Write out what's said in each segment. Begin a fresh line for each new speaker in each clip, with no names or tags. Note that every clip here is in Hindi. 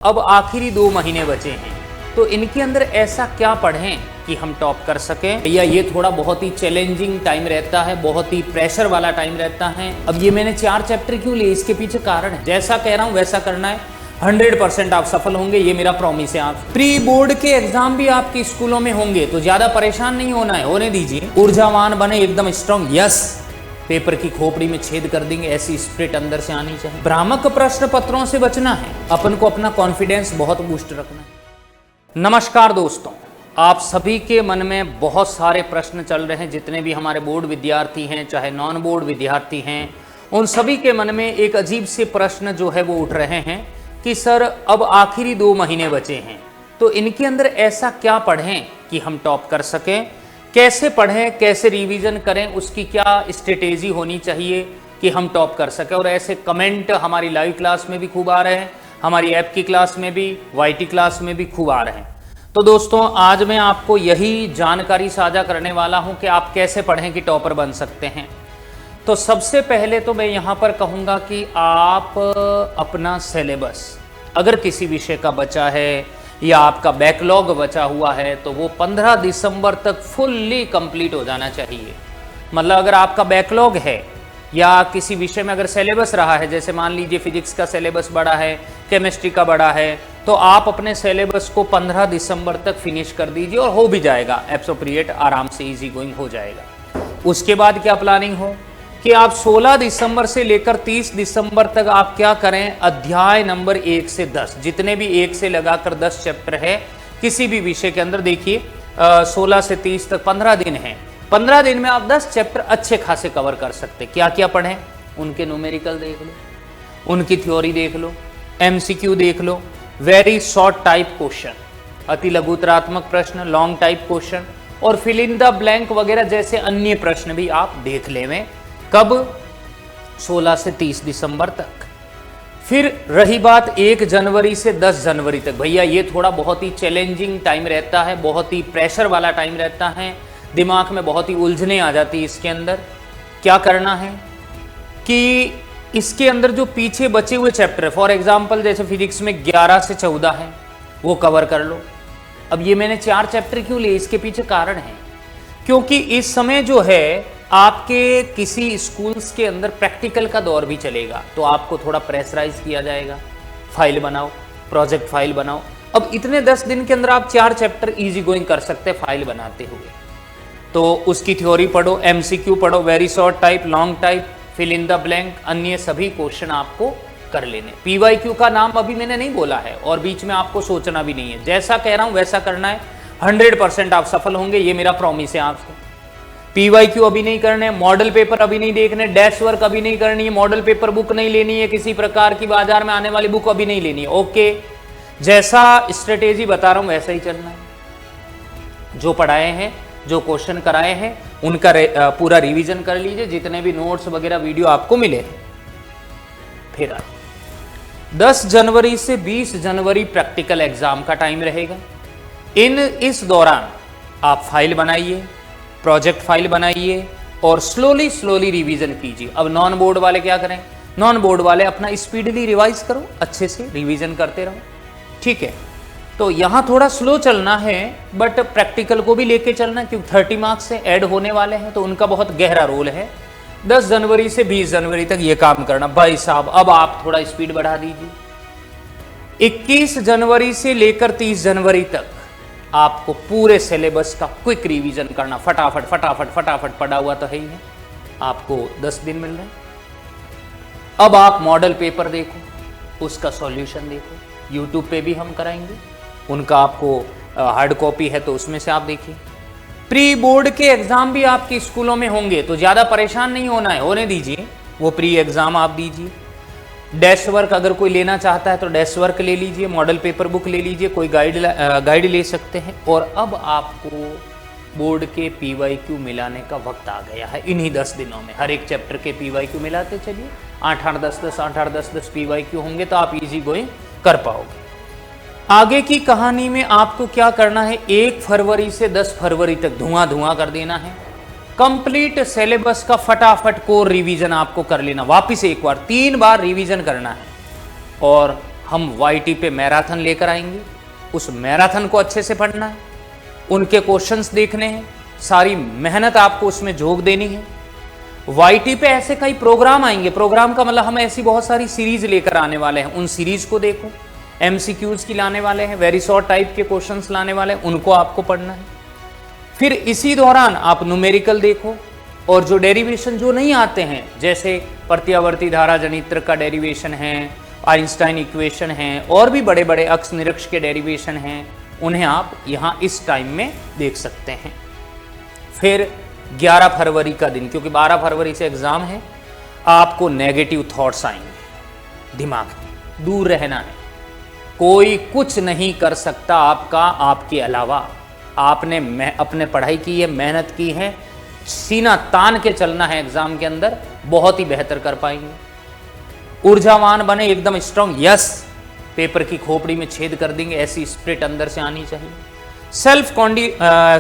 अब आखिरी 2 महीने बचे हैं, तो इनके अंदर ऐसा क्या पढ़ें कि हम टॉप कर सकें। या ये थोड़ा बहुत ही चैलेंजिंग टाइम रहता है, बहुत ही प्रेशर वाला टाइम रहता है। अब ये मैंने 4 चैप्टर क्यों लिए, इसके पीछे कारण है। जैसा कह रहा हूँ वैसा करना है, 100% आप सफल होंगे, ये मेरा प्रॉमिस है। आप प्री बोर्ड के एग्जाम भी आपके स्कूलों में होंगे, तो ज्यादा परेशान नहीं होना है, होने दीजिए। ऊर्जावान बने, एकदम स्ट्रॉन्ग, यस पेपर की खोपड़ी में छेद कर देंगे, ऐसी स्पिरिट अंदर से आनी चाहिए। भ्रामक प्रश्न पत्रों से बचना है, अपन को अपना कॉन्फिडेंस बहुत बूस्ट रखना है। नमस्कार दोस्तों, आप सभी के मन में बहुत सारे प्रश्न चल रहे हैं। जितने भी हमारे बोर्ड विद्यार्थी हैं, चाहे नॉन बोर्ड विद्यार्थी हैं, उन सभी के मन में एक अजीब से प्रश्न जो है वो उठ रहे हैं कि सर अब आखिरी 2 महीने बचे हैं, तो इनके अंदर ऐसा क्या पढ़ें कि हम टॉप कर सकें। कैसे पढ़ें, कैसे रिवीजन करें, उसकी क्या स्ट्रेटेजी होनी चाहिए कि हम टॉप कर सकें। और ऐसे कमेंट हमारी लाइव क्लास में भी खूब आ रहे हैं, हमारी ऐप की क्लास में भी, वाईटी क्लास में भी खूब आ रहे हैं। तो दोस्तों आज मैं आपको यही जानकारी साझा करने वाला हूं कि आप कैसे पढ़ें कि टॉपर बन सकते हैं। तो सबसे पहले तो मैं यहाँ पर कहूँगा कि आप अपना सिलेबस, अगर किसी विषय का बचा है या आपका बैकलॉग बचा हुआ है, तो वो 15 दिसंबर तक फुल्ली कंप्लीट हो जाना चाहिए। मतलब अगर आपका बैकलॉग है या किसी विषय में अगर सिलेबस रहा है, जैसे मान लीजिए फिजिक्स का सिलेबस बड़ा है, केमिस्ट्री का बड़ा है, तो आप अपने सिलेबस को 15 दिसंबर तक फिनिश कर दीजिए और हो भी जाएगा एप्रोप्रिएट, आराम से इजी गोइंग हो जाएगा। उसके बाद क्या प्लानिंग हो कि आप 16 दिसंबर से लेकर 30 दिसंबर तक आप क्या करें, अध्याय नंबर 1 से 10, जितने भी 1 से लगाकर 10 चैप्टर है किसी भी विषय के अंदर, देखिए 16 से 30 तक 15 दिन है। 15 दिन में आप 10 चैप्टर अच्छे खासे कवर कर सकते। क्या क्या पढ़ें, उनके न्यूमेरिकल देख लो, उनकी थ्योरी देख लो, MCQ देख लो, वेरी शॉर्ट टाइप क्वेश्चन, अति लघुतरात्मक प्रश्न, लॉन्ग टाइप क्वेश्चन, और फिल इन द ब्लैंक वगैरह जैसे अन्य प्रश्न भी आप देख लें। कब? 16 से 30 दिसंबर तक। फिर रही बात 1 जनवरी से 10 जनवरी तक, भैया ये थोड़ा बहुत ही चैलेंजिंग टाइम रहता है, बहुत ही प्रेशर वाला टाइम रहता है, दिमाग में बहुत ही उलझने आ जाती है। इसके अंदर क्या करना है कि इसके अंदर जो पीछे बचे हुए चैप्टर है, फॉर एग्जाम्पल जैसे फिजिक्स में 11 से 14 है, वो कवर कर लो। अब ये मैंने 4 चैप्टर क्यों लिए, इसके पीछे कारण है, क्योंकि इस समय जो है आपके किसी स्कूल्स के अंदर प्रैक्टिकल का दौर भी चलेगा, तो आपको थोड़ा प्रेशराइज किया जाएगा, फाइल बनाओ, प्रोजेक्ट फाइल बनाओ। अब इतने 10 दिन के अंदर आप 4 चैप्टर इजी गोइंग कर सकते हैं फाइल बनाते हुए। तो उसकी थ्योरी पढ़ो, MCQ पढ़ो, very short type, long type, fill in the blank, अन्य सभी क्वेश्चन आपको कर लेने। PYQ का नाम अभी मैंने नहीं बोला है और बीच में आपको सोचना भी नहीं है। जैसा कह रहा हूं वैसा करना है, 100% आप सफल होंगे, ये मेरा प्रॉमिस है आपसे। PYQ अभी नहीं करने, मॉडल पेपर अभी नहीं देखने, डैश वर्क अभी नहीं करनी है, मॉडल पेपर बुक नहीं लेनी है, किसी प्रकार की बाजार में आने वाली बुक अभी नहीं लेनी है। ओके, जैसा स्ट्रेटेजी बता रहा हूं वैसा ही चलना है। जो पढ़ाए हैं, जो क्वेश्चन कराए हैं, उनका पूरा रिवीजन कर लीजिए, जितने भी नोट्स वगैरह वीडियो आपको मिले। फिर 10 जनवरी से 20 जनवरी प्रैक्टिकल एग्जाम का टाइम रहेगा। इस दौरान आप फाइल बनाइए, प्रोजेक्ट फाइल बनाइए और स्लोली रिवीजन कीजिए। अब नॉन बोर्ड वाले क्या करें, नॉन बोर्ड वाले अपना स्पीडली रिवाइज करो, अच्छे से रिवीजन करते रहो, ठीक है। तो यहाँ थोड़ा स्लो चलना है, बट प्रैक्टिकल को भी लेके चलना, क्योंकि 30 मार्क्स से ऐड होने वाले हैं, तो उनका बहुत गहरा रोल है। 10 जनवरी से 20 जनवरी तक ये काम करना। भाई साहब अब आप थोड़ा स्पीड बढ़ा दीजिए। 21 जनवरी से लेकर 30 जनवरी तक आपको पूरे सिलेबस का क्विक रिवीजन करना, फटाफट पढ़ा हुआ तो है ही है, आपको 10 दिन मिल रहे हैं। अब आप मॉडल पेपर देखो, उसका सॉल्यूशन देखो, यूट्यूब पे भी हम कराएंगे, उनका आपको हार्ड कॉपी है तो उसमें से आप देखिए। प्री बोर्ड के एग्जाम भी आपके स्कूलों में होंगे, तो ज्यादा परेशान नहीं होना है, होने दीजिए, वो प्री एग्जाम आप दीजिए। डैश वर्क अगर कोई लेना चाहता है तो डैश वर्क ले लीजिए, मॉडल पेपर बुक ले लीजिए, कोई गाइड ले सकते हैं। और अब आपको बोर्ड के PYQ मिलाने का वक्त आ गया है। इन्हीं 10 दिनों में हर एक चैप्टर के PYQ मिलाते चलिए, 8-8, 10-10, 8-8, 10-10 PYQ होंगे, तो आप इजी गोइंग कर पाओगे। आगे की कहानी में आपको क्या करना है, 1 फरवरी से 10 फरवरी तक धुआं कर देना है। कंप्लीट सिलेबस का फटाफट कोर रिवीजन आपको कर लेना, वापिस एक बार 3 बार रिवीजन करना है। और हम वाईटी पे मैराथन लेकर आएंगे, उस मैराथन को अच्छे से पढ़ना है, उनके क्वेश्चंस देखने हैं, सारी मेहनत आपको उसमें झोंक देनी है। वाईटी पे ऐसे कई प्रोग्राम आएंगे, प्रोग्राम का मतलब हम ऐसी बहुत सारी सीरीज लेकर आने वाले हैं, उन सीरीज को देखो, एमसीक्यूज की लाने वाले हैं, वेरी शॉर्ट टाइप के क्वेश्चंस लाने वाले हैं, उनको आपको पढ़ना है। फिर इसी दौरान आप न्यूमेरिकल देखो, और जो डेरिवेशन जो नहीं आते हैं, जैसे प्रत्यावर्ती धारा जनित्र का डेरिवेशन है, आइंस्टाइन इक्वेशन है, और भी बड़े बड़े अक्ष निरक्ष के डेरिवेशन हैं, उन्हें आप यहाँ इस टाइम में देख सकते हैं। फिर 11 फरवरी का दिन, क्योंकि 12 फरवरी से एग्जाम है, आपको नेगेटिव थॉट्स आएंगे दिमाग में, दूर रहना है। कोई कुछ नहीं कर सकता आपका आपके अलावा। आपने अपने पढ़ाई की है, मेहनत की है, सीना तान के चलना है एग्जाम के अंदर, बहुत ही बेहतर कर पाएंगे। ऊर्जावान बने, एकदम स्ट्रांग, यस पेपर की खोपड़ी में छेद कर देंगे, ऐसी स्पिरिट अंदर से आनी चाहिए।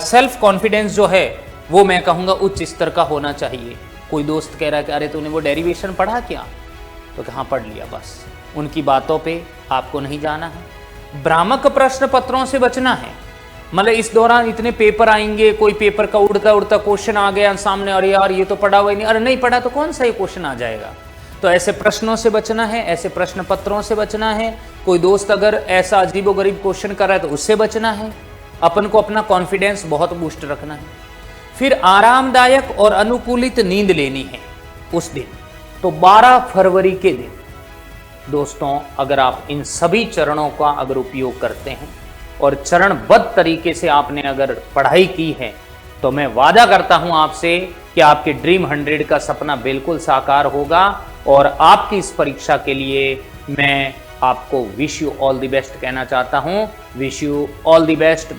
सेल्फ कॉन्फिडेंस जो है वो मैं कहूँगा उच्च स्तर का होना चाहिए। कोई दोस्त कह रहा है कि अरे तूने वो डेरिवेशन पढ़ा क्या, तो कहाँ पढ़ लिया, बस उनकी बातों पे आपको नहीं जाना है। भ्रामक प्रश्न पत्रों से बचना है, मतलब इस दौरान इतने पेपर आएंगे, कोई पेपर का उड़ता उड़ता क्वेश्चन आ गया सामने, अरे यार ये तो पढ़ा हुआ ही नहीं, अरे नहीं पढ़ा तो कौन सा ये क्वेश्चन आ जाएगा। तो ऐसे प्रश्नों से बचना है, ऐसे प्रश्न पत्रों से बचना है। कोई दोस्त अगर ऐसा अजीबोगरीब क्वेश्चन कर रहा है तो उससे बचना है। अपन को अपना कॉन्फिडेंस बहुत बूस्ट रखना है। फिर आरामदायक और अनुकूलित नींद लेनी है उस दिन। तो 12 फरवरी के दिन दोस्तों, अगर आप इन सभी चरणों का अगर उपयोग करते हैं और चरणबद्ध तरीके से आपने अगर पढ़ाई की है, तो मैं वादा करता हूं आपसे कि आपके ड्रीम 100 का सपना बिल्कुल साकार होगा। और आपकी इस परीक्षा के लिए मैं आपको wish you all the best कहना चाहता हूं। Wish you all the best.